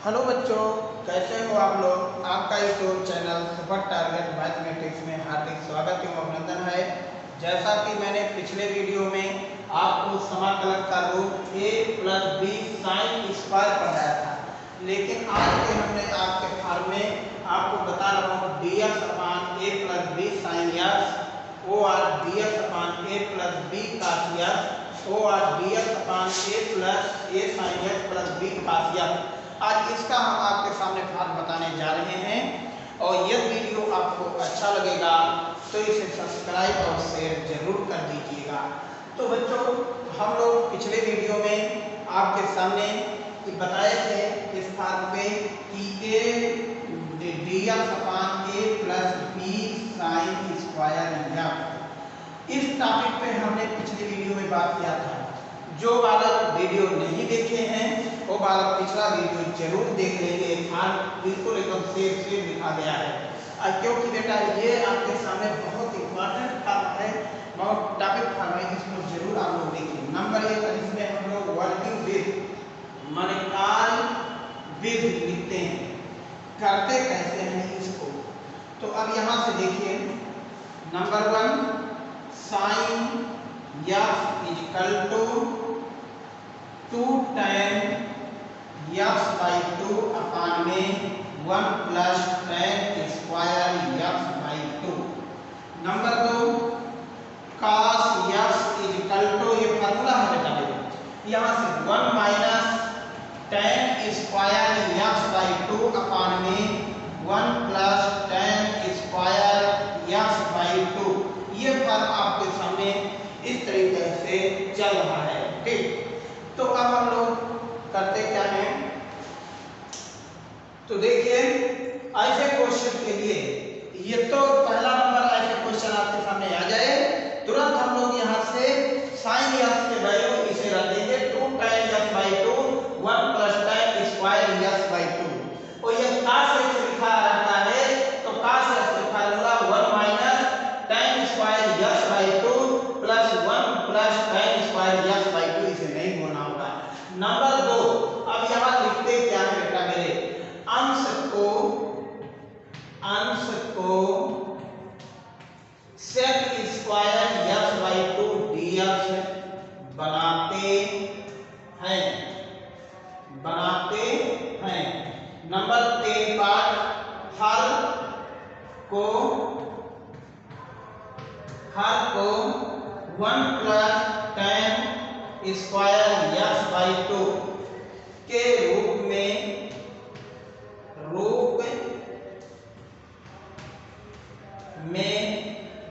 Hello बच्चों, कैसे हो आप लोग। आपका YouTube channel super target mathematics में हार्दिक स्वागत एवं अभिनंदन है। जैसा कि मैंने पिछले वीडियो में आपको समाकलन का रूप a plus b sine square पढ़ाया था, लेकिन आज के हमने आपके फॉर्म में आपको बता रहा हूँ ds upon a plus b sine x और ds upon a plus b cos x और ds upon a plus a sine x plus b cos x। आज इसका हम आपके सामने फॉर्म बताने जा रहे हैं और यह वीडियो आपको अच्छा लगेगा तो इसे सब्सक्राइब और शेयर जरूर कर दीजिएगा। तो बच्चों, हम लोग पिछले वीडियो में आपके सामने बताए थे इस फॉर्म पे कि ds upon a plus b sine square x। इस टॉपिक पे हमने पिछले वीडियो में बात किया था। जो बालक वीडियो नहीं देखे हैं वो बालक पिछला वीडियो जरूर देख लेंगे। फॉर्म बिल्कुल एकदम सेफ लिखा गया है क्योंकि बेटा ये आपके सामने बहुत इंपॉर्टेंट फॉर्म है, बहुत टॉपिक फॉर्म है, इसको जरूर आप लोग देखिए। नंबर 1 इसमें हम लोग वर्किंग विद माने कार्य विद लिखते हैं, करते कैसे हैं इसको। तो अब यहाँ से देखिए number 1 sine x equal to 2 tan x by 2 upon में 1 plus tan square x by 2। Number 2 cos x equal to, ये फार्मूला है बेटा यहाँ से 1 minus tan square x by 2 upon में 1 plus tan square x by 2। ये form आपके सामने इस तरीके से चल रहा है। ठीक, तो अब हम लोग करते क्या हैं, तो देखिए ऐसे क्वेश्चन के लिए ये तो पहला नंबर ऐसे क्वेश्चन आपके सामने आ जाए तुरंत हम लोग यहाँ से साइन x के वैल्यू इसे रख देंगे 2 tan x by 2 1 plus tan square x by 2 और ये cos x लिखा रहता है तो cos x का formula 1 minus tan square x by 2 plus 1 plus tan square x by 2, इसे नहीं होना होगा। नंबर 2 अब यहाँ लिखते क्या है बेटा मेरे, अंश को sec square x by 2 dx बनाते हैं। नंबर 3 पार्ट हर को 1 plus tan square x by 2 के रूप में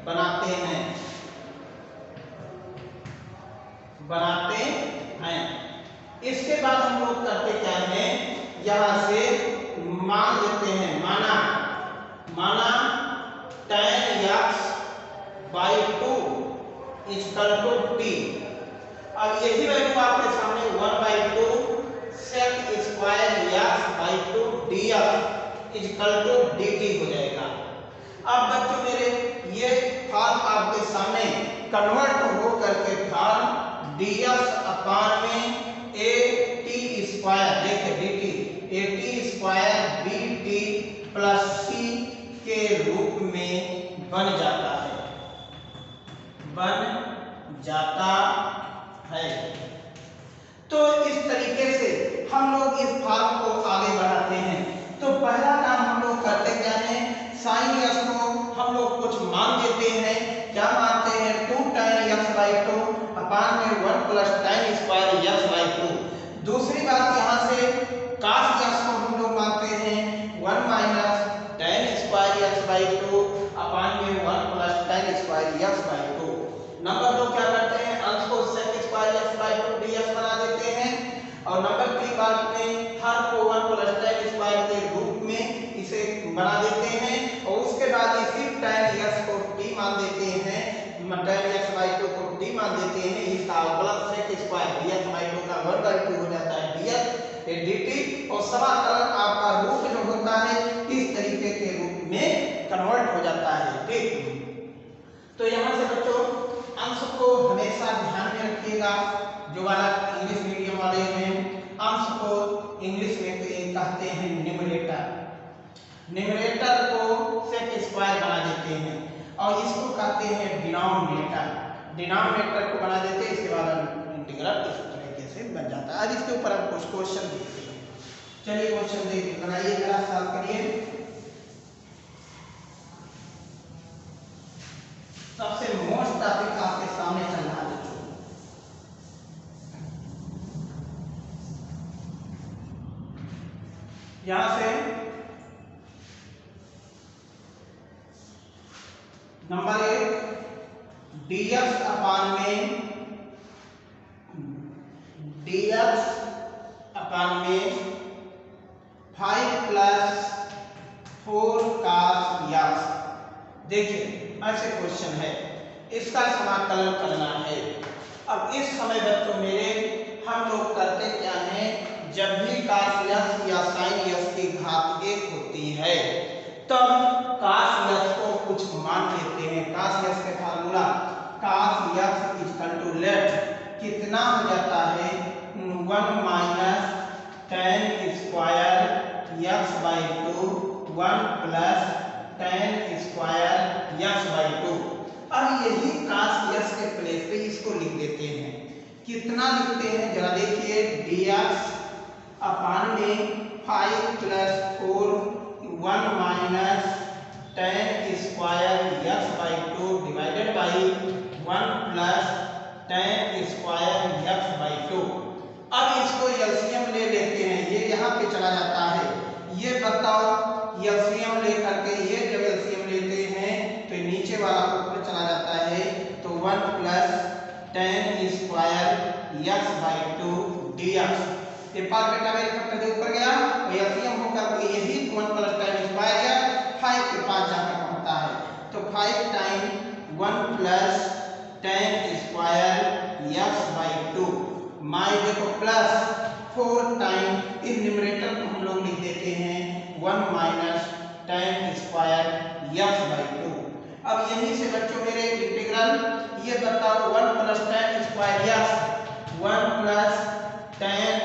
बनाते हैं। इसके बाद हम लोग करते क्या हैं, यहां से मान लेते हैं, माना tan x by 2 equal to t। अब यही वैल्यू आपके सामने 1 by 2 sec square x by 2 dx equal to dt हो जाएगा। अब बच्चों मेरे ये फॉर्म आपके सामने कन्वर्ट हो करके फॉर्म ds अपान में a t स्क्वायर, देखिए dt a t square bt plus c के रूप में बन जाता है। तो इस तरीके से हम लोग इस फॉर्म को आगे बढ़ाते हैं। तो पहला काम हम लोग करते क्या हैं, साइन x को हम लोग कुछ मान देते हैं। क्या मानते हैं, 2 tan x by 2 अपान में 1 plus tan square x by 2। दूसरी बात यहाँ से cos x को हम लोग मानते हैं 1 minus tan square x by 2 upon में 1 plus tan square x by 2। Number 2 क्या करते हैं, अंश को sec square x by 2 dx बना देते हैं और नंबर 3 बात में हर को 1 प्लस tan स्क्वायर के रूप में इसे बना देते हैं और उसके बाद इसी tan x को t मान देते हैं, tan x by 2 को t मान देते हैं। इसका अवकलन sec स्क्वायर dx by 2 का 1 by 2 हो जाता है dx dt और समाकलन आपका रूप जो होता है इस तरीके के रूप में कन्वर्ट हो जाता है। ठीक, तो यहाँ से बच्चों अंश को हमेशा ध्यान में रखिएगा। जो वाला इंग्लिश मीडियम वाले हैं अंश को इंग्लिश में कहते हैं न्यूमरेटर। न्यूमरेटर को सेक स्क्वायर बना देते हैं और इसको कहते हैं डिनोमिनेटर। डिनोमिनेटर को बना देते हैं, इसके बाद इंटीग्रल इस तरीके से बन जाता है। अब इसके ऊपर हम कुछ क्वेश्चन देखते हैं। चलिए क्वेश्चन देखिए, बनाइए, जरा सॉल्व करिए। सबसे मोस्ट टॉपिक आपके सामने चल रहा है बच्चों। यहां से नंबर 1 dx अपान में 5 प्लस 4 cos x। देखिए ऐसे क्वेश्चन है, इसका समाकलन करना है। अब इस समय बच्चों मेरे हम लोग करते क्या हैं, जब भी cos x या sin x की घात 1 होती है तब cos x को कुछ मान लेते हैं। cos x का formula cos x equal let कितना हो जाता है 1 minus tan square x by 2 1 plus tan square x by 2। अब यही cos x के प्लेस पे इसको लिख देते हैं। कितना लिखते हैं जरा देखिए, dx अपान में 5 plus 4 1 minus tan square x by 2 divided by 1 plus tan square x by 2। अब इसको एलसीएम ले लेते हैं, ये यहाँ पे चला जाता है। ये बताओ एलसीएम लेकर के, ये जब एलसीएम लेते हैं तो नीचे वाला ऊपर चला जाता है, तो 1 plus tan square x by 2 dx। ये पार्ट बेटा मेरे फैक्टर के ऊपर गया और एलसीएम होकर के यही 1 प्लस tan स्क्वायर या 5 के पास जाकर पहुंचता है, तो 5 time 1 plus tan square x by 2 माई देखो प्लस 4 टाइम इस न्यूमरेटर को हम लोग लिख देते हैं 1 minus tan square x by 2। अब यहीं से बच्चों मेरे इंटीग्रल ये बताओ 1 plus tan square x 1 plus tan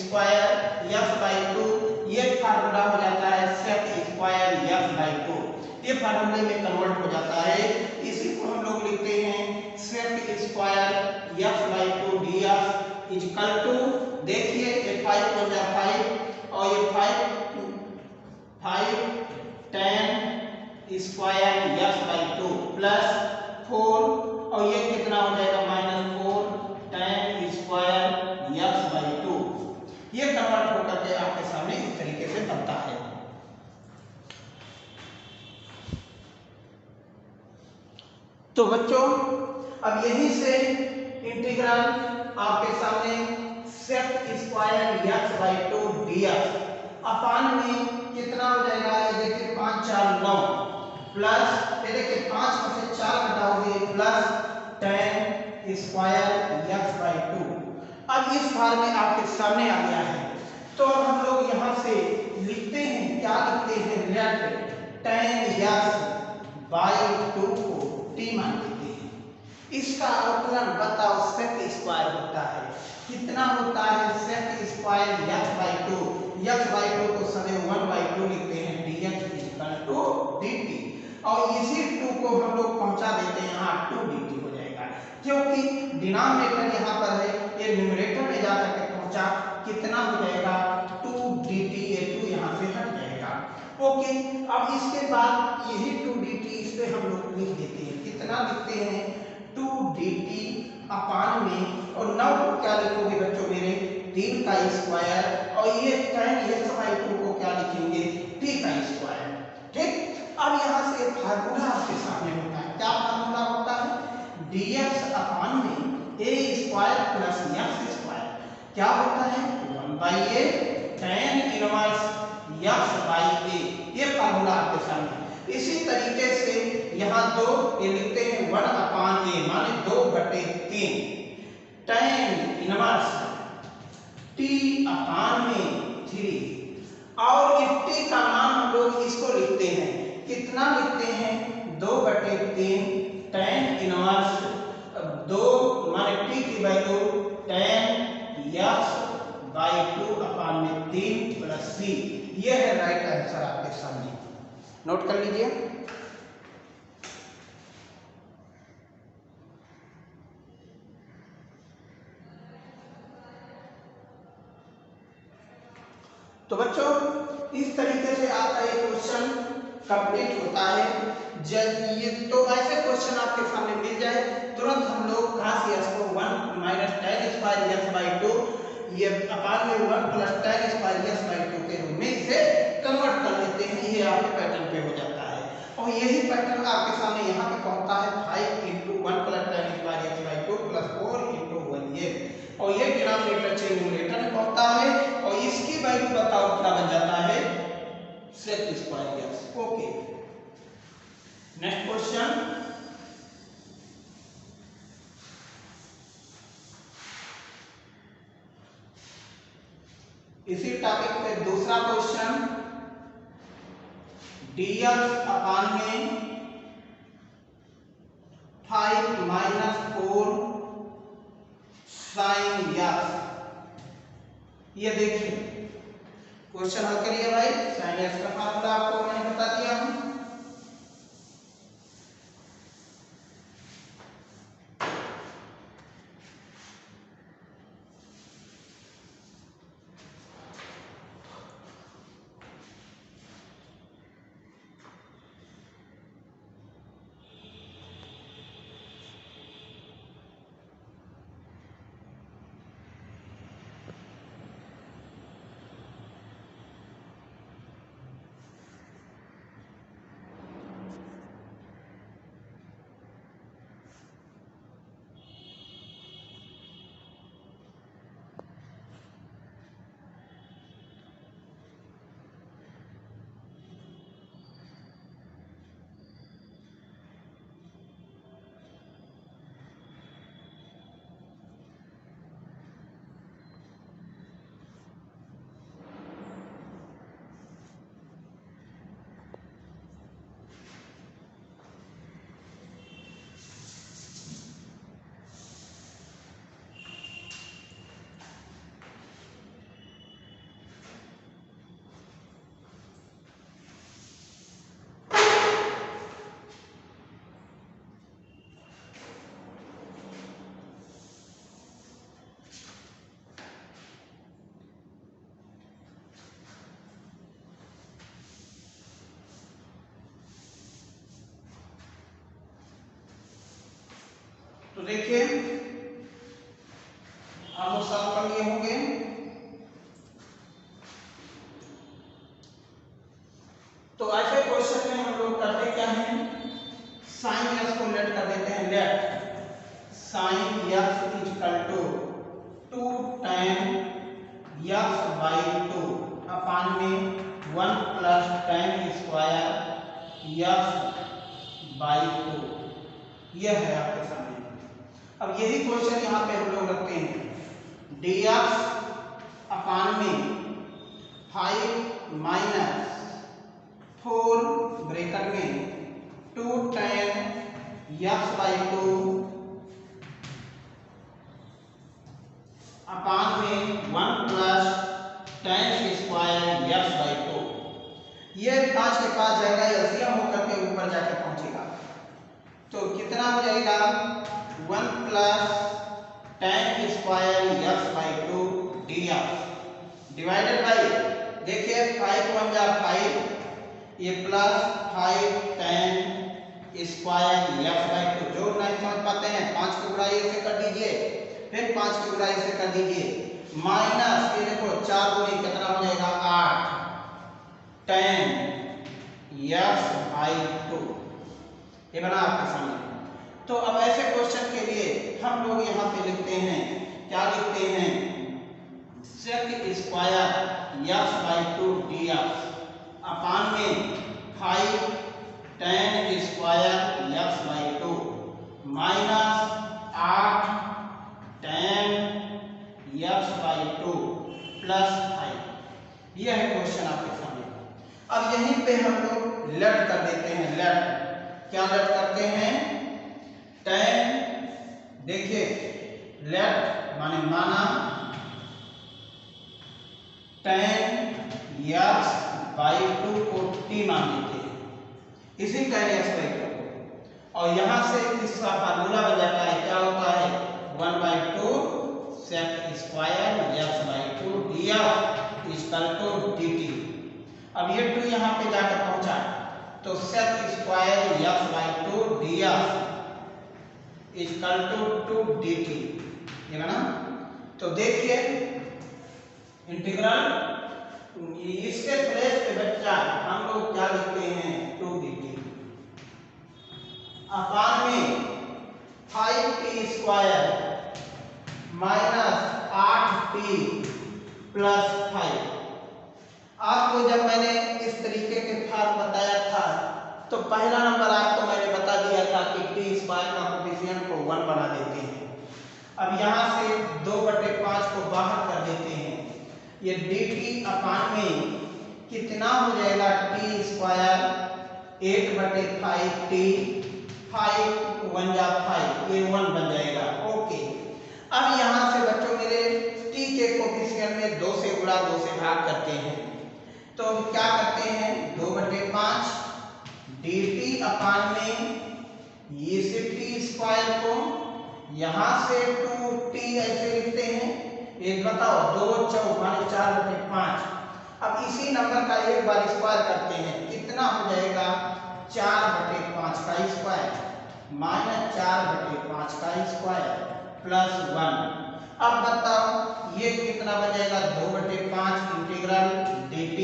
square x by 2, ये फार्मूला हो जाता है sec स्क्वायर x बाई 2। ये फार्मूले में कन्वर्ट हो जाता है, इसी को हम लोग लिखते हैं sec square x by 2 dx equal to, देखिए ये 5 हो जाए 5 और ये 5 tan square x by 2 plus 4 और ये कितना हो जाएगा minus 4 tan square x by 2। ये कन्वर्ट होकर के आपके सामने इस तरीके से बनता है। तो बच्चों अब यहीं से इंटीग्रल आपके सामने sec square x by 2 dx upon में कितना हो जाएगा, ये देखिए 5 4 9 प्लस ये देखिए 5 में से 4 घटाओगे plus tan square x by 2। अब इस फार्म में आपके सामने आ गया है, तो अब हम लोग यहाँ से लिखते हैं, क्या लिखते हैं, लेट tan x बाई 2 को t मान लेते हैं। इसका अवकलन बताओ, sec स्क्वायर होता है, कितना होता है sec square x by 2, x by 2 को सदैव 1 बाई 2 लिखते हैं, dx इक्वल टू dt और इसी 2 को हम लोग पहुंचा देते हैं यहाँ 2 dt हो जाएगा, क्योंकि डिनोमिनेटर यहाँ पर है, ये न्यूमरेटर में जाकर के पहुंचा, कितना हो जाएगा 2 dt, ये 2 यहाँ से हट जाएगा। ओके, अब इसके बाद यही 2 dt इस पे हम लोग लिख देते हैं, कितना लिखते हैं 2 dt अपान में, और 9 को क्या लिखोगे बच्चों मेरे 3 का स्क्वायर और ये tan x बाई 2 को क्या लिखेंगे t का स्क्वायर। ठीक, अब यहाँ से फार्मूला आपके सामने होता है, क्या फार्मूला होता है, dx अपान में a square plus x square क्या होता है 1 by a tan inverse x by a, ये फार्मूला आपके सामने। इसी तरीके से यहाँ 2 ये लिखते हैं 1 अपान a माने 2/3 tan इनवर्स t अपान में 3 और इस t का मान हम लोग इसको लिखते हैं, कितना लिखते हैं 2/3 tan इनवर्स 2 माने t की value tan x by 2 upon में 3 प्लस सी। ये है राइट आंसर आपके सामने, नोट कर लीजिए। तो बच्चों इस तरीके से आपका ये क्वेश्चन कंप्लीट होता है। जब ये तो ऐसे क्वेश्चन आपके सामने मिल जाए तुरंत हम लोग कहाँ से इसको 1 minus tan square x by 2 ये अपान में 1 plus tan square x by 2 के रूप में इसे कन्वर्ट कर लेते हैं। ये आपके पैटर्न पे हो जाता है और यही पैटर्न आपके सामने यहाँ पे पहुंचता है 5 into 1 plus tan square x by 2 plus 4 into 1 ये, और ये डिनोमिनेटर से न्यूमरेटर में पहुंचता है और इसकी वैल्यू बताओ क्या बन जाता है sec square x. Okay, next question. इसी टॉपिक पे दूसरा क्वेश्चन, dx अपान में 5 माइनस 4 साइन यस। ये देखिए क्वेश्चन हल करिए भाई। साइन यस का फार्मूला आपको मैंने बता दिया हूं। तो देखिए आप लोग सॉल्व कर लिए होंगे। तो ऐसे क्वेश्चन में हम लोग करते क्या हैं, साइन यस को लेट कर देते हैं। Let sine x is equal to 2 tan x by 2 upon में 1 plus tan square x by 2। यह है आपके सामने। अब यही क्वेश्चन यहाँ पे हम लोग रखते हैं। dx अपान में 5 माइनस 4 ब्रैकेट में 2 tan यस बाई 2 अपान में 1 plus tan square x by 2। ये 5 के पास जाएगा, एलसीएम होकर के ऊपर जाके पहुंचेगा। तो कितना हो जाएगा 1 plus tan square x by 2 dx divided by, देखिए 5 1 जा 5, ये plus 5 tan square x by 2। जो नहीं समझ पाते हैं 5 की गुणाई से कर दीजिए, फिर 5 की गुणाई से कर दीजिए, माइनस ये देखो 4 गुणी कितना हो जाएगा 8 tan यस बाई 2। ये बना आपके सामने। तो अब ऐसे क्वेश्चन के लिए हम लोग यहाँ पे लिखते हैं, क्या लिखते हैं, sec square x by 2 dx upon में 5 tan square x by 2 minus 8 tan x by 2 plus 5। यह है क्वेश्चन आपके सामने। अब यहीं पे हम लोग लेट कर देते हैं। लेट क्या लेट करते हैं, tan, देखिए लेट माने माना tan x/2 को t मान लेते हैं, इसी tan x/2 को, और यहां से इसका फार्मूला बन जाता है, क्या होता है 1/2 sec square x/2 df equal to dt। अब ये 2 यहां पे जाकर पहुंचा तो sec square x/2 df equal to 2 dt, ये बना। तो देखिए इंटीग्रल इसके प्लेस पे बच्चा हम लोग क्या लिखते हैं 2 dt अपान में 5t square minus 8t plus 5। आपको जब मैंने इस तरीके के फॉर्म बताया था तो पहला नंबर आपको मैंने बता दिया था कि t स्क्वायर का कोफिशिएंट को 1 बना देते हैं। अब यहाँ से 2/5 को बाहर कर देते हैं, ये dt अपान में कितना हो जाएगा t स्क्वायर 8/5t 5 1 जा 5, ये 1 बन जाएगा। ओके, अब यहाँ से बच्चों मेरे t के कोफिशिएंट में 2 से गुणा 2 से भाग करते हैं, तो क्या करते हैं 2/5 dt अपान में ये से t स्क्वायर को यहाँ से 2t ऐसे लिखते हैं, एक बताओ 2 चौक 4/5। अब इसी नंबर का एक बार स्क्वायर करते हैं, कितना हो जाएगा 4/5 का स्क्वायर माइनस 4/5 का स्क्वायर प्लस 1। अब बताओ ये कितना बन जाएगा 2/5 इंटीग्रल dt,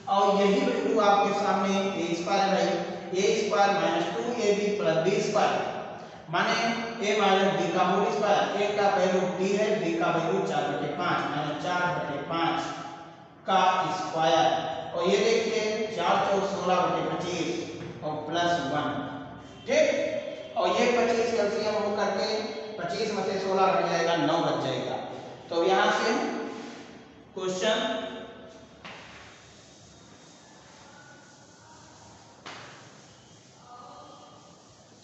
और यही वैल्यू आपके सामने a स्क्वायर है, a square minus 2ab plus b square माने a माइनस b का होल स्क्वायर, a का वैल्यू t है, b का वैल्यू 4/5 माने 4/5 का स्क्वायर, और ये देखिए 4 चौक 16/25 और प्लस 1, ठीक। और ये 25 एलसीएम हो करके 25 में से 16 घट जाएगा 9 बच जाएगा। तो यहां से क्वेश्चन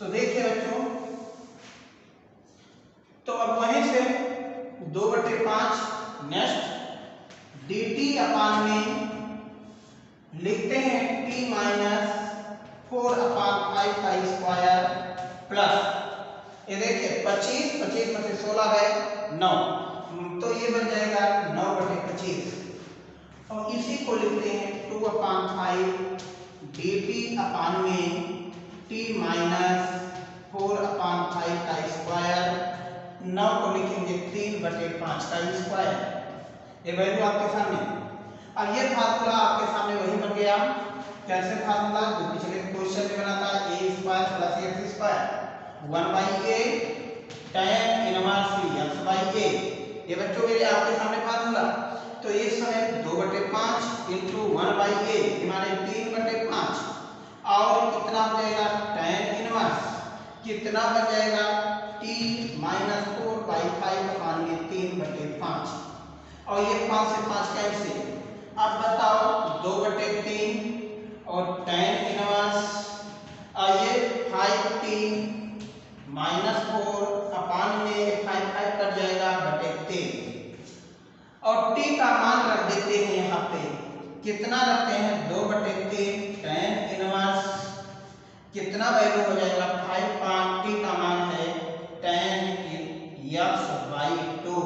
तो देखिए बच्चों, तो अब वहीं से 2/5 नेक्स्ट dt अपान में लिखते हैं t माइनस 4/5 का स्क्वायर प्लस ये देखिए 25 में से 16 है 9, तो ये बन जाएगा 9/25, और इसी को लिखते हैं 2/5 dt अपान में t माइनस 4/5 का स्क्वायर, 9 को लिखेंगे 3/5 का स्क्वायर, ये वैल्यू आपके सामने। अब ये फार्मूला आपके सामने वही बन गया, कैसे फार्मूला जो पिछले क्वेश्चन में बना था a square plus x square 1/a tan inverse x by a, ये बच्चों मेरे आपके सामने फार्मूला। तो इस समय 2/5 इंटू 1/a माने 3/5, और कितना हो जाएगा tan इनवर्स कितना बन जाएगा t माइनस 4/5 अपान में 3/5, और ये 5 से 5 कैंसिल। अब बताओ 2/3 और tan इनवर्स, और ये 5t माइनस 4 अपान में 5 कट जाएगा /3, और t का मान रख देते हैं यहाँ पे, कितना रखते हैं 2/3 tan इनवर्स कितना वैल्यू हो जाएगा 5 t का मान है tan x/2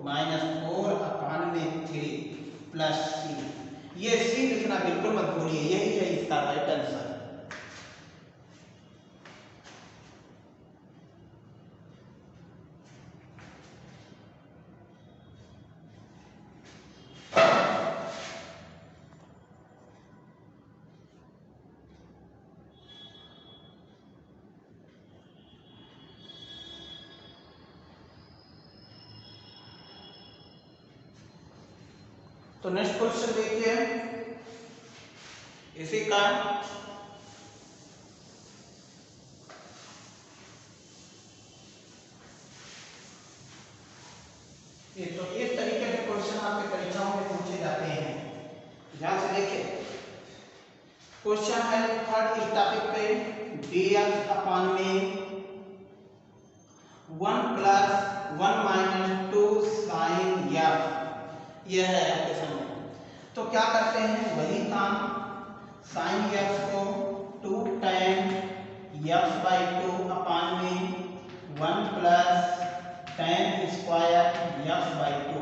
माइनस 4 अपान में 3 प्लस c, ये c लिखना बिल्कुल मत भूलिए, यही है इसका राइट आंसर। तो नेक्स्ट क्वेश्चन देखिए इसी का, ये तो इस तरीके से क्वेश्चन आपके परीक्षाओं में पूछे जाते हैं। ध्यान से देखिए, क्वेश्चन है थर्ड इस टॉपिक पे dx अपान में 1 + 1 - 2 sin f, यह है आपके सामने। क्या करते हैं, वही काम, साइन एक्स को 2 tan x/2 अपान में 1 प्लस tan स्क्वायर x/2,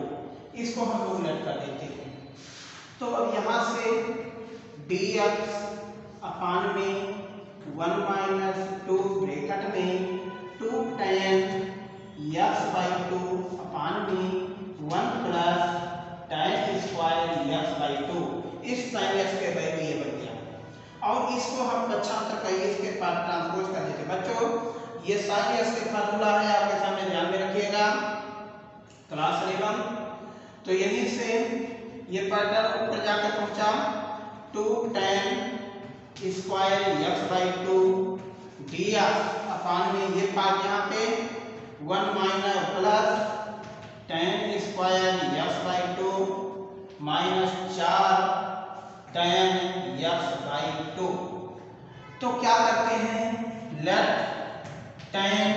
इसको हम लोग लेट कर देते हैं। तो अब यहाँ से dx अपान में 1 माइनस 2 ब्रैकेट में 2 tan x/2 अपान में 1 प्लस tan स्क्वायर x/2, इस sin x के वैल्यू ये बन गया। और इसको हम पक्षांतर का इसके पास ट्रांसपोज कर देते हैं। बच्चों ये sin x के फार्मूला है, आपके सामने ध्यान में रखिएगा क्लास 11। तो यहीं से ये पैटर्न ऊपर जाकर पहुंचा 2 tan square x/2 dx upon में ये पार्ट यहाँ पे 1 minus plus tan square x/2 minus 4 tan x/2। तो क्या करते हैं, लेट tan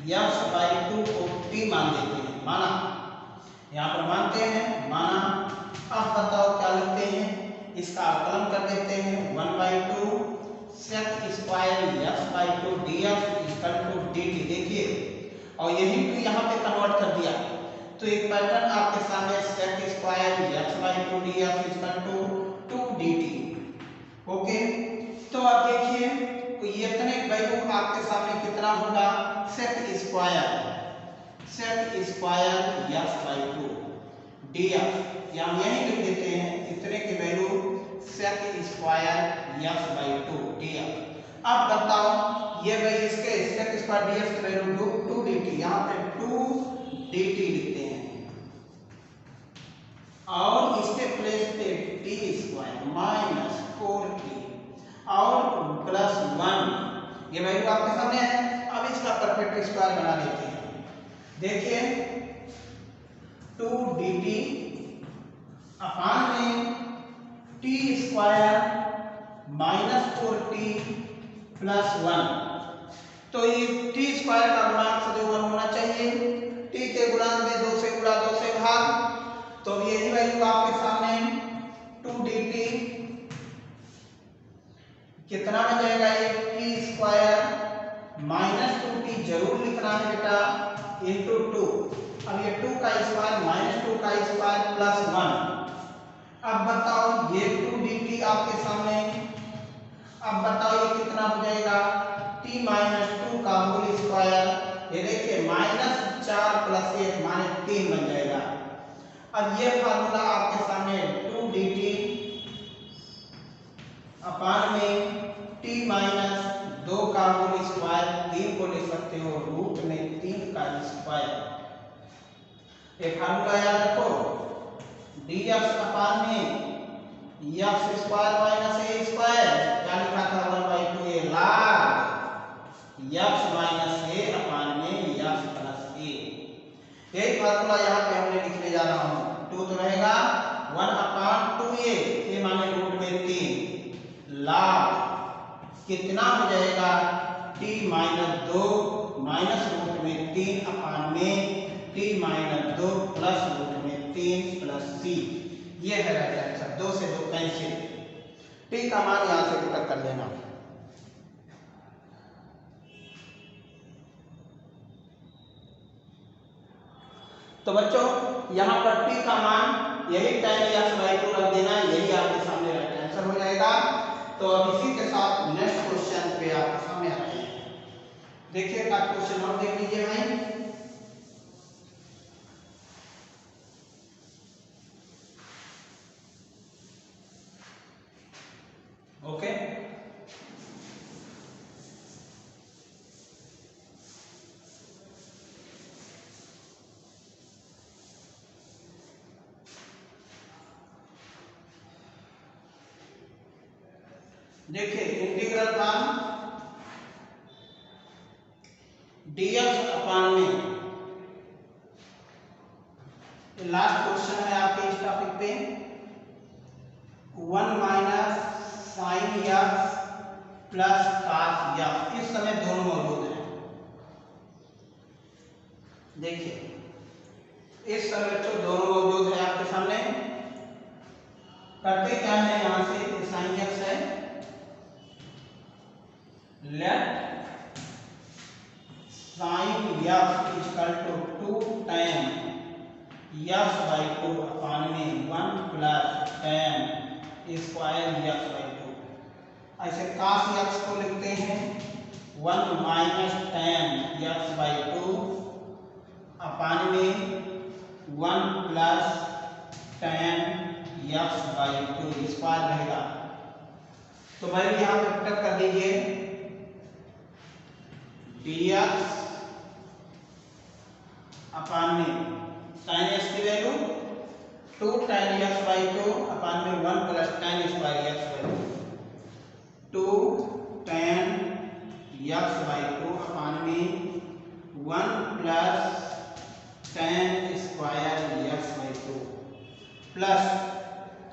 x/2 को t मान देते हैं, माना, यहाँ पर मानते हैं, माना। अब बताओ क्या लिखते हैं, इसका अवकलन कर देते हैं 1/2 sec square x/2 dx equal to dt। देखिए, और यही तो यहाँ पे कन्वर्ट कर दिया, तो एक पैटर्न आपके सामने sec square x/2 dx equal to 2 dt। Okay, तो आप देखिए ये इतने वैल्यू आपके सामने कितना होगा, sec स्क्वायर x/2 dx, हम यही लिख देते हैं इतने की value sec square x/2 dx। अब बताओ ये वही इसके sec स्क्वायर dx की वैल्यू 2 dt, यहाँ पे 2 dt लिखते हैं और इसके प्लेस पे t स्क्वायर माइनस 4t और प्लस 1, ये वैल्यू आपके सामने है। अब इसका परफेक्ट स्क्वायर बना देते हैं। देखिए 2 dt अपान में t square minus 4t plus 1, तो ये t स्क्वायर का गुणांक सदैव 1 होना चाहिए। t के गुणांक में 2 से गुणा 2 से भाग, तो यही वैल्यू आपके सामने 2 dt कितना बन जाएगा, ये t स्क्वायर माइनस 2t जरूर लिखना है बेटा, इंटू 2। अब ये 2 का स्क्वायर माइनस 2 का स्क्वायर प्लस 1। अब बताओ ये 2 dt आपके सामने, अब बताओ ये कितना हो जाएगा, t माइनस 2 का होल स्क्वायर, ये देखिए माइनस 4 प्लस 1 माने 3 बन जाएगा। अब ये फार्मूला आपके सामने 2 dt अपान में t माइनस 2 का होल स्क्वायर, 3 को लिख सकते हो रूट में 3 का स्क्वायर। ये फार्मूला याद रखो, dx अपान में x square minus a square, क्या लिखा था 1/2 a log x minus a अपान में x प्लस a। यही फार्मूला यहाँ पे हमने लिखने जा रहा हूँ। 2 तो रहेगा 1/2a, a माने रूट में 3 log कितना हो जाएगा, t माइनस 2 माइनस रूट में 3 अपान में t माइनस 2 प्लस रूट में 3 प्लस c। ये है राइट आंसर। 2 से 2 कैंसिल, t का मान यहाँ से पुट कर लेना। तो बच्चों यहाँ पर t का मान यही tan x/2 रख देना, यही आपके सामने राइट आंसर हो जाएगा। तो अब इसी के साथ नेक्स्ट क्वेश्चन पे आपके सामने आते हैं। देखिए का क्वेश्चन और देख लीजिए भाई। ओके, देखिए इंटीग्रल का dx अपान में, लास्ट क्वेश्चन है आपके इस टॉपिक पे, 1 minus sine x plus cos x, इस समय दोनों मौजूद हैं। देखिए इस समय बच्चों दोनों मौजूद है आपके सामने। करते क्या है, यहाँ से साइन एक्स है, let sine x equal to 2 tan x by 2 upon में 1 plus tan square x by 2। ऐसे cos एक्स को लिखते हैं 1 minus tan x by 2 upon में 1 plus tan x by 2 square रहेगा। तो भाई यहाँ पे पुट कर दीजिए dx अपान में sin x की value 2 tan x by 2 upon में 1 plus tan square x by 2 tan x by 2 upon में 1 plus tan square x by 2 plus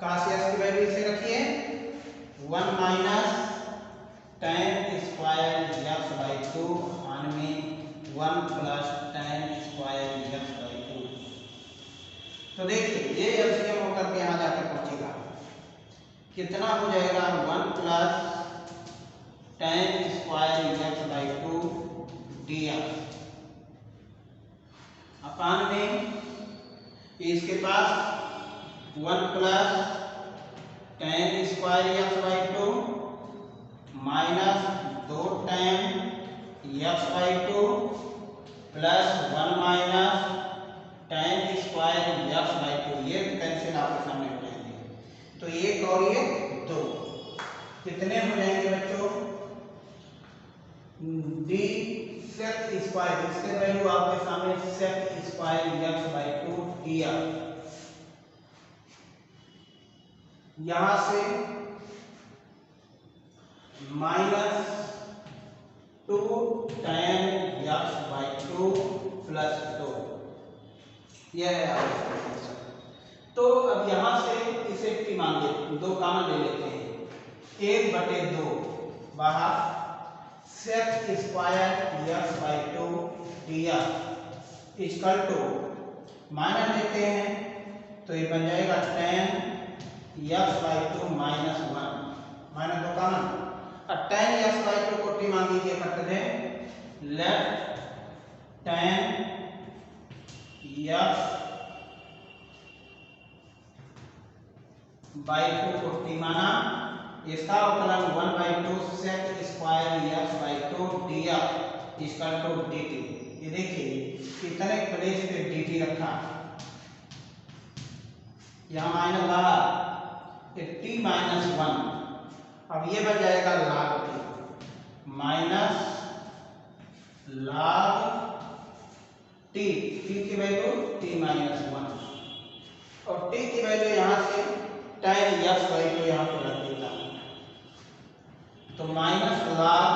cos x की वैल्यू इसे रखिए 1 minus tan square x by 2 upon में 1 plus tan square x by 2। तो देखिए ये LCM होकर के यहाँ जाकर पहुंचेगा, कितना हो जाएगा 1 plus tan square x by 2 dx upon में इसके पास 1 plus tan square x by 2 minus 2 tan x by 2 plus 1 minus tan square x by 2। ये कैंसिल आपके सामने हो जाएंगे, तो एक और ये 2 कितने हो जाएंगे बच्चों, d sec स्क्वायर, इसके वैल्यू आपके सामने sec square x by 2 dx, यहां से minus 2 tan x by 2 plus 2, यह है आपका आंसर। तो अब यहां से इसे टी मान ले, 2 कॉमन ले लेते हैं, 1/2 बाहर sec square x by 2 dx equal to minus लेते हैं तो ये बन जाएगा tan x by 2 minus 1, minus 2 common, अब tan x बाई 2 को टी मान लीजिए, करते दें लेट tan x बाई 2 को टी माना, इसका अवकलन 1/2 sec square x by 2 dx equal to dt। ये देखिए कितने प्लेस पे dt रखा, यहाँ माइनस बाहर t माइनस 1, अब ये बन जाएगा log t minus log t, t की वैल्यू t माइनस 1 और t की वैल्यू यहाँ से tan x बाई 2 यहाँ पे रख देता हूँ, तो minus log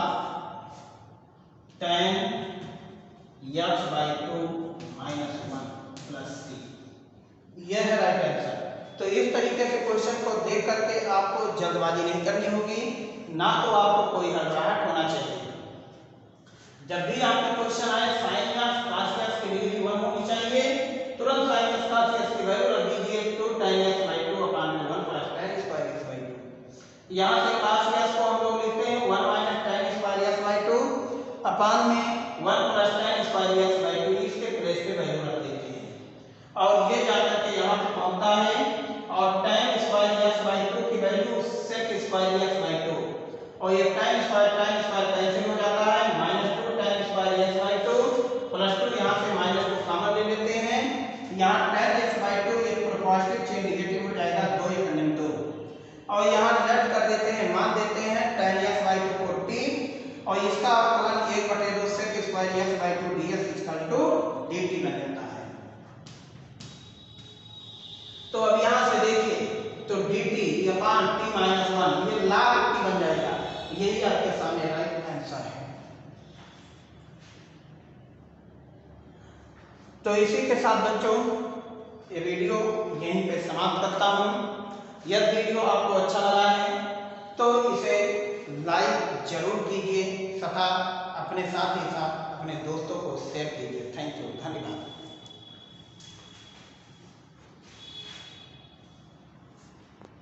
tan x by 2 minus 1 plus t, यह है राइट आंसर। तो इस तरीके से क्वेश्चन को देख करके आपको जल्दबाजी नहीं करनी होगी, ना तो आपको कोई हड़बड़ाहट होना चाहिए। जब भी आपका क्वेश्चन आए साइन या cos x की डिग्री 1 होनी चाहिए, तुरंत साइन x cos x की वैल्यू रख दीजिए 2 tan x बाई 2 अपान में 1 plus tan square x by 2। यहाँ से cos x को हम लोग लिखते हैं 1 minus tan square x by 2 upon में 1 plus tan square x by 2, इसके प्लेस पे वैल्यू रख देते हैं और ये जाकर के यहाँ पे पहुंचता है और tan स्क्वायर x बाई 2 की value sec square x by 2 और ये tan स्क्वायर कैंसिल हो जाता है, minus 2 tan square x by 2 plus 2, यहाँ से माइनस 2 कॉमन ले लेते हैं, यहाँ tan x बाई 2 एक पॉजिटिव चेन नेगेटिव हो जाएगा 2 1 2 और यहाँ लेफ्ट कर देते हैं, मान देते हैं tan x बाई 2 को t और इसका अवकलन 1/2 sec square x by 2 dx equal to dt बन जाता है। तो अब यहाँ से देखिए तो dt अपान t माइनस 1 ये log t बन जाएगा, यही आपके सामने राइट आंसर है। तो इसी के साथ बच्चों ये वीडियो यहीं पे समाप्त करता हूँ। यदि वीडियो आपको अच्छा लगा है तो इसे लाइक जरूर कीजिए तथा अपने साथ ही साथ अपने दोस्तों को शेयर कीजिए। थैंक यू, धन्यवाद।